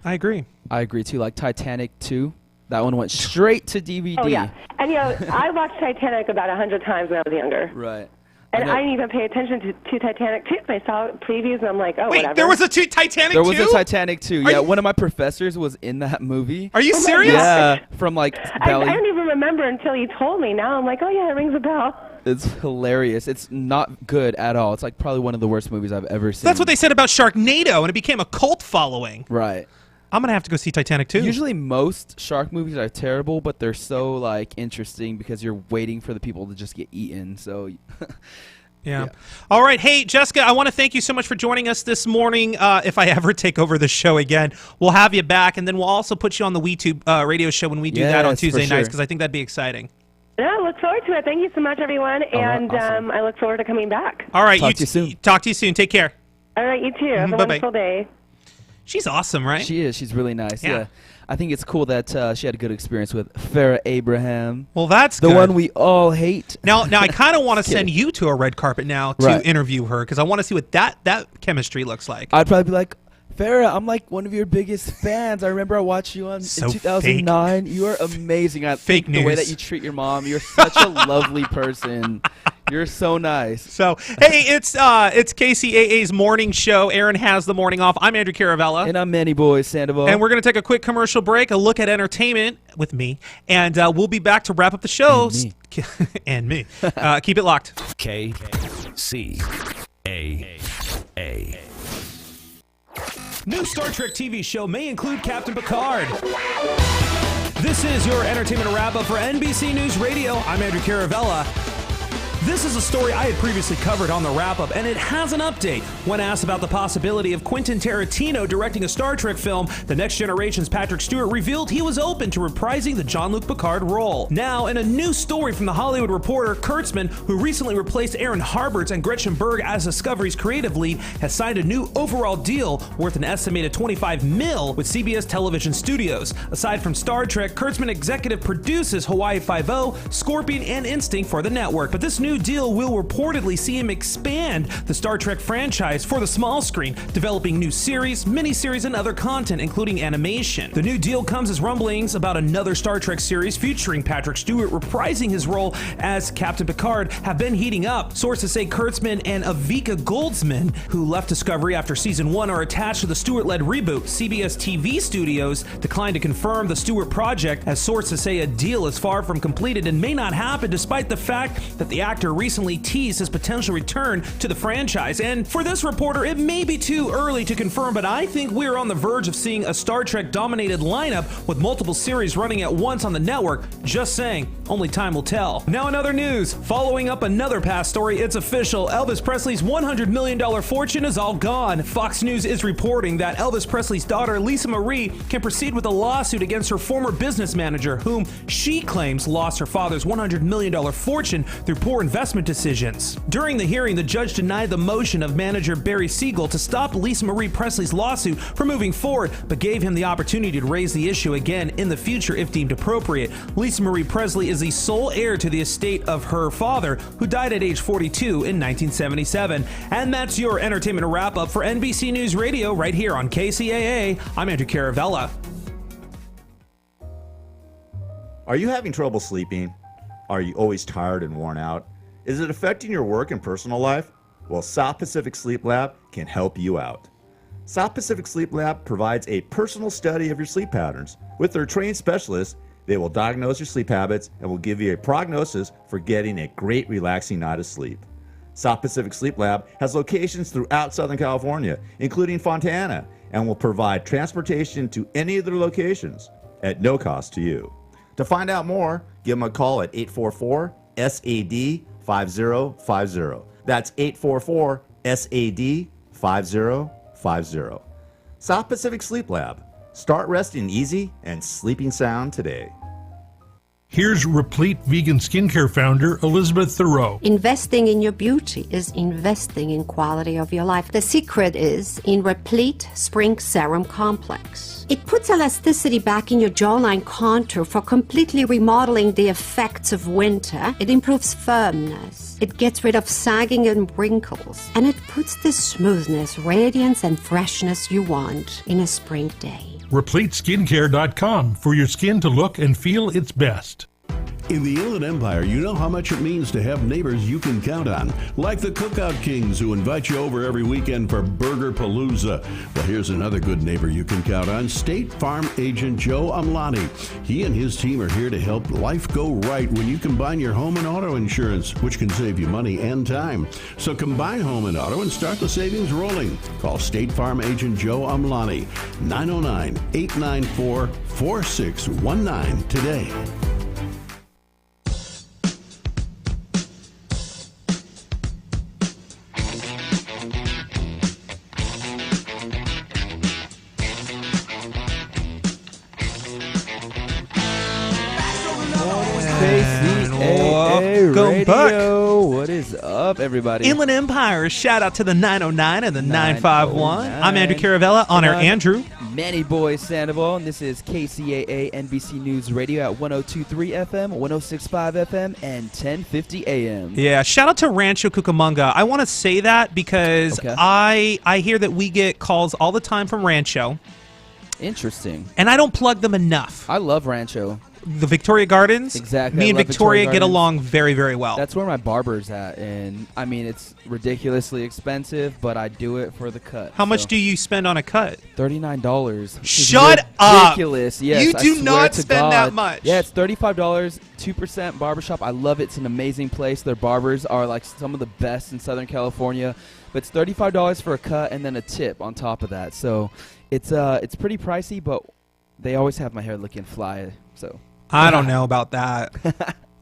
I agree. I agree too. Like Titanic 2, that one went straight to DVD. Oh, yeah. And, you know, I watched Titanic about 100 times when I was younger. Right. And I didn't even pay attention to Titanic 2. I saw previews, and I'm like, oh, Wait, whatever. there was a Titanic 2? There was a Titanic 2. Yeah, one of my professors was in that movie. Are you serious? Yeah, from like Belly. I don't even remember until you told me. Now I'm like, oh, yeah, it rings a bell. It's hilarious. It's not good at all. It's like probably one of the worst movies I've ever seen. That's what they said about Sharknado, and it became a cult following. Right. I'm going to have to go see Titanic 2. Usually most shark movies are terrible, but they're so like interesting because you're waiting for the people to just get eaten. So Yeah. All right. Hey, Jessica, I want to thank you so much for joining us this morning. If I ever take over the show again, we'll have you back, and then we'll also put you on the WeTube radio show when we do that on Tuesday nights, because I think that'd be exciting. Yeah, I look forward to it. Thank you so much, everyone, and awesome. I look forward to coming back. All right. Talk to you soon. Talk to you soon. Take care. All right, you too. Have a Bye-bye. wonderful day. She's awesome, right? She is. She's really nice. Yeah. Yeah. I think it's cool that she had a good experience with Farrah Abraham. Well, that's the good. one we all hate. Now I kind of want to Just send kidding. you to a red carpet now to Right. interview her, because I want to see what that chemistry looks like. I'd probably be like, Farrah, I'm like one of your biggest fans. I remember I watched you in So 2009. You are amazing. I Fake think the way news. that you treat your mom. You're such a lovely person. You're so nice. So, hey, it's KCAA's morning show. Aaron has the morning off. I'm Andrew Caravella. And I'm Manny Boy Sandoval. And we're going to take a quick commercial break, a look at entertainment with me, and we'll be back to wrap up the show. And me. Keep it locked. KCAA. New Star Trek TV show may include Captain Picard. This is your entertainment wrap-up for NBC News Radio. I'm Andrew Caravella. This is a story I had previously covered on the wrap-up, and it has an update. When asked about the possibility of Quentin Tarantino directing a Star Trek film, the Next Generation's Patrick Stewart revealed he was open to reprising the Jean-Luc Picard role. Now, in a new story from The Hollywood Reporter, Kurtzman, who recently replaced Aaron Harberts and Gretchen Berg as Discovery's creative lead, has signed a new overall deal worth an estimated $25 million with CBS Television Studios. Aside from Star Trek, Kurtzman executive produces Hawaii Five-0, Scorpion, and Instinct for the network. But this new deal will reportedly see him expand the Star Trek franchise for the small screen, developing new series, miniseries, and other content, including animation. The new deal comes as rumblings about another Star Trek series featuring Patrick Stewart reprising his role as Captain Picard have been heating up. Sources say Kurtzman and Avica Goldsman, who left Discovery after season 1, are attached to the Stewart-led reboot. CBS TV Studios declined to confirm the Stewart project, as sources say a deal is far from completed and may not happen, despite the fact that the actor recently teased his potential return to the franchise. And for this reporter, it may be too early to confirm, but I think we're on the verge of seeing a Star Trek-dominated lineup with multiple series running at once on the network. Just saying, only time will tell. Now in other news, following up another past story, it's official. Elvis Presley's $100 million fortune is all gone. Fox News is reporting that Elvis Presley's daughter, Lisa Marie, can proceed with a lawsuit against her former business manager, whom she claims lost her father's $100 million fortune through poor investment decisions. During the hearing, the judge denied the motion of manager Barry Siegel to stop Lisa Marie Presley's lawsuit from moving forward, but gave him the opportunity to raise the issue again in the future if deemed appropriate. Lisa Marie Presley is the sole heir to the estate of her father, who died at age 42 in 1977. And that's your entertainment wrap-up for NBC News Radio right here on KCAA. I'm Andrew Caravella. Are you having trouble sleeping? Are you always tired and worn out? Is it affecting your work and personal life? Well, South Pacific Sleep Lab can help you out. South Pacific Sleep Lab provides a personal study of your sleep patterns. With their trained specialists, they will diagnose your sleep habits and will give you a prognosis for getting a great relaxing night of sleep. South Pacific Sleep Lab has locations throughout Southern California, including Fontana, and will provide transportation to any of their locations at no cost to you. To find out more, give them a call at 844-SAD-5050. That's 844 SAD 5050. South Pacific Sleep Lab. Start resting easy and sleeping sound today. Here's Replete Vegan Skincare founder Elizabeth Thoreau. Investing in your beauty is investing in quality of your life. The secret is in Replete Spring Serum Complex. It puts elasticity back in your jawline contour for completely remodeling the effects of winter. It improves firmness. It gets rid of sagging and wrinkles. And it puts the smoothness, radiance, and freshness you want in a spring day. RepleteSkincare.com for your skin to look and feel its best. In the Inland Empire, you know how much it means to have neighbors you can count on, like the Cookout Kings who invite you over every weekend for Burger Palooza. Well, here's another good neighbor you can count on, State Farm Agent Joe Amlani. He and his team are here to help life go right when you combine your home and auto insurance, which can save you money and time. So combine home and auto and start the savings rolling. Call State Farm Agent Joe Amlani, 909-894-4619 today. KCAA Radio. What is up, everybody? Inland Empire. Shout out to the 909 and the 951. I'm Andrew Caravella. On air, Andrew. Manny Boy Sandoval, and this is KCAA NBC News Radio at 102.3 FM, 106.5 FM, and 1050 AM. Yeah, shout out to Rancho Cucamonga. I want to say that because I hear that we get calls all the time from Rancho. Interesting. And I don't plug them enough. I love Rancho. The Victoria Gardens. Exactly. Me and Victoria get along very, very well. That's where my barber's at, and I mean it's ridiculously expensive, but I do it for the cut. How much do you spend on a cut? $39. Shut up! Ridiculous. Yes, you do not spend God. that much. Yeah, it's $35, 2% barbershop. I love it. It's an amazing place. Their barbers are like some of the best in Southern California. But it's $35 for a cut and then a tip on top of that. So it's pretty pricey, but they always have my hair looking fly. So. I don't know about that.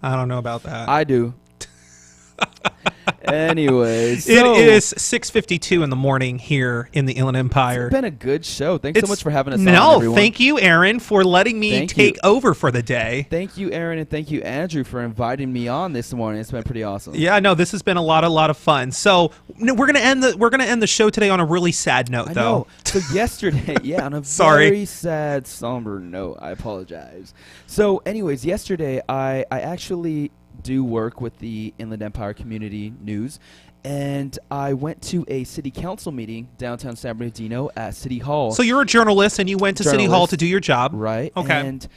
I don't know about that. I do. Anyways, it is 6:52 in the morning here in the Inland Empire. It's been a good show. Thanks so much for having us on, everyone. Thank you, Aaron, for letting me take over for the day. Thank you, Aaron, and thank you, Andrew, for inviting me on this morning. It's been pretty awesome. Yeah, no, this has been a lot of fun. So we're gonna end the show today on a really sad note, I though. know. So yesterday, on a very sad, somber note. I apologize. So, anyways, yesterday I actually do work with the Inland Empire Community News, and I went to a city council meeting downtown San Bernardino at City Hall. So you're a journalist, and you went to City Hall to do your job. Right. Okay. And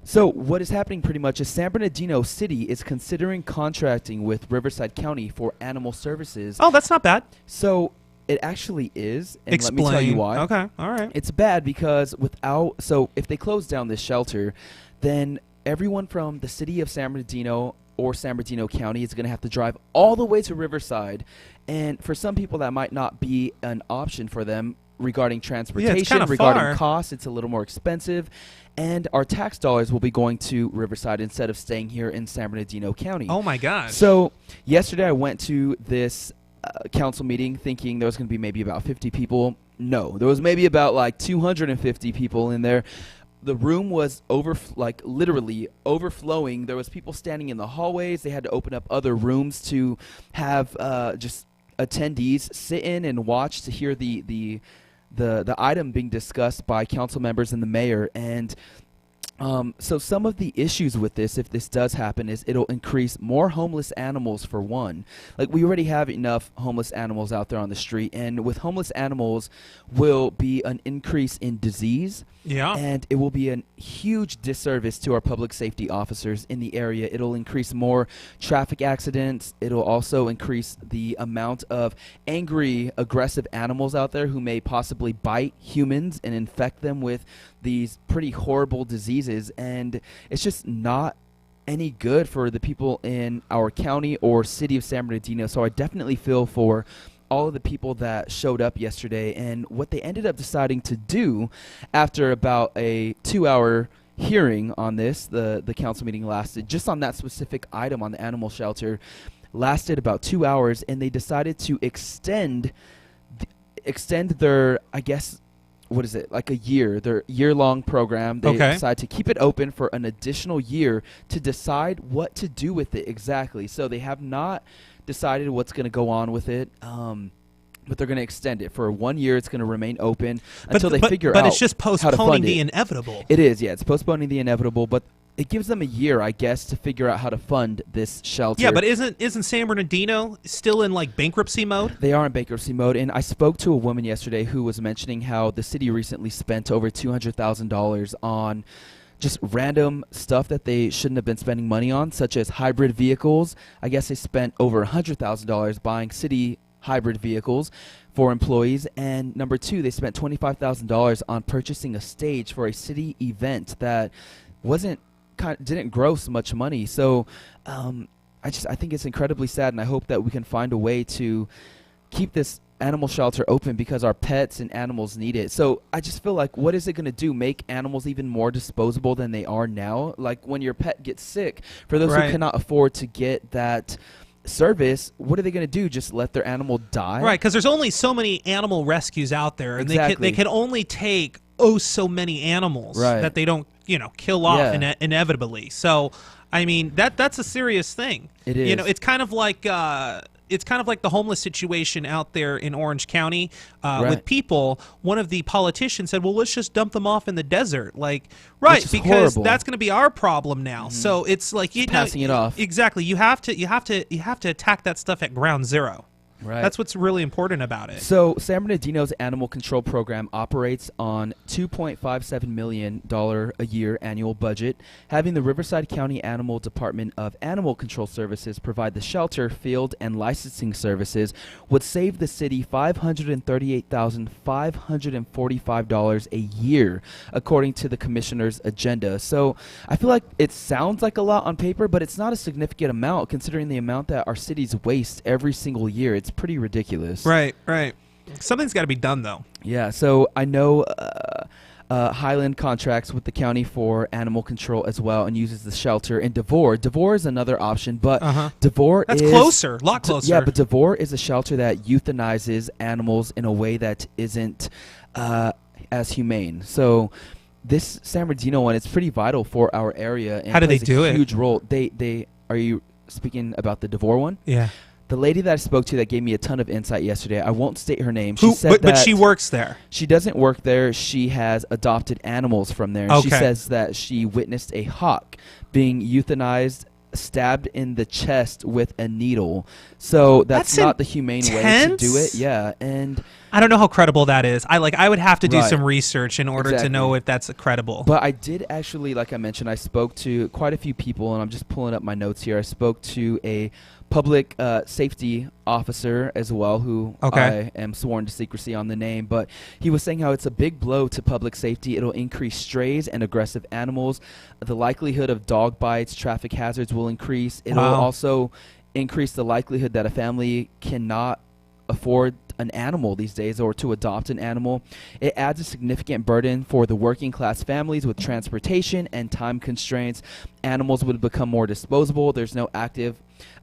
so what is happening pretty much is San Bernardino City is considering contracting with Riverside County for animal services. Oh, that's not bad. So it actually is, and Explain. let me tell you why. Okay, all right. It's bad because if they close down this shelter, then everyone from the city of San Bernardino or San Bernardino County is going to have to drive all the way to Riverside, and for some people that might not be an option for them regarding transportation, it's kinda regarding far. costs. It's a little more expensive, and our tax dollars will be going to Riverside instead of staying here in San Bernardino County. Oh my gosh. So yesterday I went to this council meeting thinking there was going to be maybe about 50 people. No, there was maybe about like 250 people in there. The room was literally overflowing. There was people standing in the hallways. They had to open up other rooms to have just attendees sit in and watch to hear the item being discussed by council members and the mayor. And so some of the issues with this, if this does happen, is it'll increase more homeless animals for one. Like, we already have enough homeless animals out there on the street, and with homeless animals will be an increase in disease. Yeah. And it will be a huge disservice to our public safety officers in the area. It'll increase more traffic accidents. It'll also increase the amount of angry, aggressive animals out there who may possibly bite humans and infect them with these pretty horrible diseases. And it's just not any good for the people in our county or city of San Bernardino. So I definitely feel for all of the people that showed up yesterday, and what they ended up deciding to do after about a 2-hour hearing on this. The council meeting lasted just on that specific item on the animal shelter. lasted about 2 hours, and they decided to extend their, I guess, what is it, like a year, their year-long program. They decided to keep it open for an additional year to decide what to do with it exactly. So they have not decided what's going to go on with it. But they're going to extend it for 1 year. It's going to remain open until they figure out how to fund it. But it's just postponing the inevitable. It is, yeah. It's postponing the inevitable, but it gives them a year, I guess, to figure out how to fund this shelter. Yeah, but isn't San Bernardino still in like bankruptcy mode? They are in bankruptcy mode, and I spoke to a woman yesterday who was mentioning how the city recently spent over $200,000 on just random stuff that they shouldn't have been spending money on, such as hybrid vehicles. I guess they spent over $100,000 buying city hybrid vehicles for employees, and number two, they spent $25,000 on purchasing a stage for a city event that didn't gross much money. So I think it's incredibly sad, and I hope that we can find a way to keep this animal shelter open because our pets and animals need it. So I just feel like, what is it going to do? Make animals even more disposable than they are now? Like when your pet gets sick, for those who cannot afford to get that service, what are they going to do? Just let their animal die? Right, because there's only so many animal rescues out there, and they can only take so many animals that they don't kill off inevitably. So I mean that's a serious thing. It is. It's kind of like the homeless situation out there in Orange County with people. One of the politicians said, well, let's just dump them off in the desert. Because horrible. That's going to be our problem now. Mm-hmm. So it's like passing it off. Exactly. You have to attack that stuff at ground zero. Right. That's what's really important about it. So San Bernardino's animal control program operates on $2.57 million a year annual budget. Having the Riverside County Animal Department of Animal Control Services provide the shelter, field, and licensing services would save the city $538,545 a year, according to the commissioner's agenda. So I feel like it sounds like a lot on paper, but it's not a significant amount considering the amount that our cities waste every single year. It's pretty ridiculous. Right. Something's got to be done, though. Yeah, so I know Highland contracts with the county for animal control as well and uses the shelter in Devore. Devore is another option, but Devore is closer, a lot closer. Yeah, but Devore is a shelter that euthanizes animals in a way that isn't as humane. So this San Bernardino one is pretty vital for our area. And how do they do it? Huge role. They are you speaking about the Devore one? Yeah. The lady that I spoke to that gave me a ton of insight yesterday, I won't state her name. She said but she works there. She doesn't work there. She has adopted animals from there. She says that she witnessed a hawk being euthanized, stabbed in the chest with a needle. So that's not the humane way to do it. Yeah, and I don't know how credible that is. I would have to do some research in order to know if that's credible. But I did actually, like I mentioned, I spoke to quite a few people, and I'm just pulling up my notes here. I spoke to a public safety officer as well, who I am sworn to secrecy on the name, but he was saying how it's a big blow to public safety. It'll increase strays and aggressive animals. The likelihood of dog bites, traffic hazards will increase. It'll also increase the likelihood that a family cannot afford an animal these days or to adopt an animal. It adds a significant burden for the working class families with transportation and time constraints. Animals would become more disposable. There's no active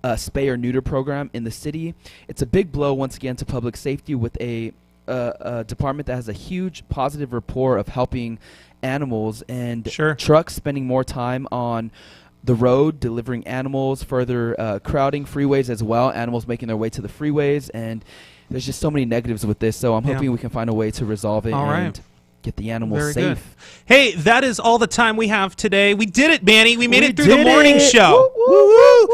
spay or neuter program in the city. It's a big blow once again to public safety with a department that has a huge positive rapport of helping animals, and trucks spending more time on the road delivering animals, further crowding freeways as well, animals making their way to the freeways, and there's just so many negatives with this, so I'm hoping we can find a way to resolve it and get the animals safe. Good. Hey, that is all the time we have today. We did it, Manny. We made it through the morning show. Woo-woo.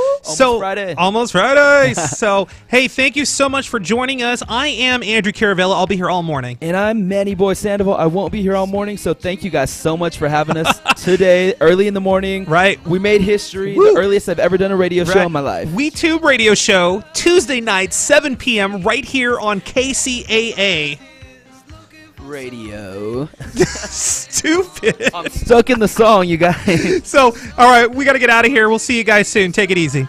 Almost Friday. So, hey, thank you so much for joining us. I am Andrew Caravella. I'll be here all morning. And I'm Manny Boy Sandoval. I won't be here all morning, so thank you guys so much for having us today, early in the morning. Right. We made history, the earliest I've ever done a radio show in my life. WeTube radio show, Tuesday night, 7 p.m., right here on KCAA. Radio. Stupid. I'm stuck in the song, you guys. So, all right, we got to get out of here. We'll see you guys soon. Take it easy.